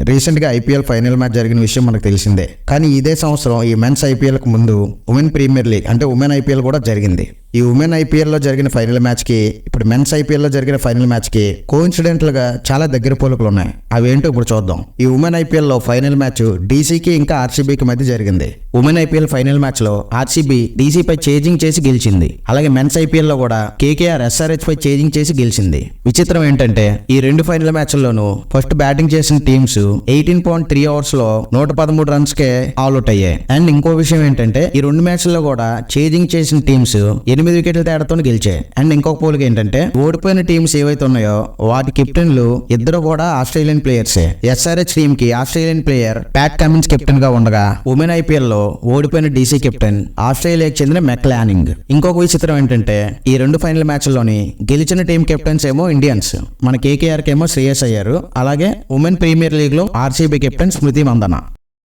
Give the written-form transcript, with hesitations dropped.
రీసెంట్గా IPL final match జరిగిన విషయం మనకు తెలిసిందే. కానీ ఇదే సంవత్సరం ఈ మెన్స్ ఐపీఎల్కు ముందు ఉమెన్ ప్రీమియర్ లీగ్ అంటే ఉమెన్ ఐపీఎల్ కూడా జరిగింది. ఈ ఉమెన్ ఐపీఎల్లో జరిగిన ఫైనల్ మ్యాచ్కి ఇప్పుడు మెన్స్ ఐపీఎల్లో జరిగిన ఫైనల్ మ్యాచ్కి కోఇన్సిడెంట్లుగా చాలా దగ్గర పోలికలు ఉన్నాయి. అవేంటో ఇప్పుడు చూద్దాం. ఈ ఉమెన్ ఐపీఎల్లో ఫైనల్ మ్యాచ్ డీసీకి ఇంకా ఆర్సీబీకి మధ్య జరిగింది. ఉమెన్ ఐపీఎల్ ఫైనల్ మ్యాచ్లో ఆర్సీబీ డీసీపై చేజింగ్ చేసి గెలిచింది. అలాగే మెన్స్ ఐపీఎల్లో కూడా కేకేఆర్ ఎస్ఆర్హెచ్ పై చేజింగ్ చేసి గెలిచింది. విచిత్రం ఏంటంటే ఈ రెండు ఫైనల్ మ్యాచ్ల్లోనూ ఫస్ట్ బ్యాటింగ్ చేసిన టీమ్స్ 18.3 అవర్స్ లో 113 రన్స్ కే ఆల్అౌట్ అయ్యాయి. అండ్ ఇంకో విషయం ఏంటంటే ఈ రెండు మ్యాచ్ల్లో కూడా చేజింగ్ చేసిన టీమ్స్ 8 వికెట్ల తేడాతో గెలిచాయి. అండ్ ఇంకొక పోలిక ఏంటంటే ఓడిపోయిన టీమ్స్ ఏవైతే ఉన్నాయో వాటి కెప్టెన్లు ఇద్దరు కూడా ఆస్ట్రేలియన్ ప్లేయర్సే. ఎస్ఆర్హెచ్ టీమ్ కి Australian player Pat Cummins captain గా ఉండగా ఉమెన్ ఐపీఎల్ లో ఓడిపోయిన డీసీ కెప్టెన్ ఆస్ట్రేలియాకి చెందిన మెక్లానింగ్. ఇంకొక విచిత్రం ఏంటంటే ఈ రెండు ఫైనల్ మ్యాచ్ల్లోని గెలిచిన టీం కెప్టెన్స్ ఏమో ఇండియన్స్. మన కేకేఆర్ కేమో శ్రేయస్ అయ్యారు. అలాగే ఉమెన్ ప్రీమియర్ లీగ్ లో ఆర్సీబీ కెప్టెన్ స్మృతి మందన.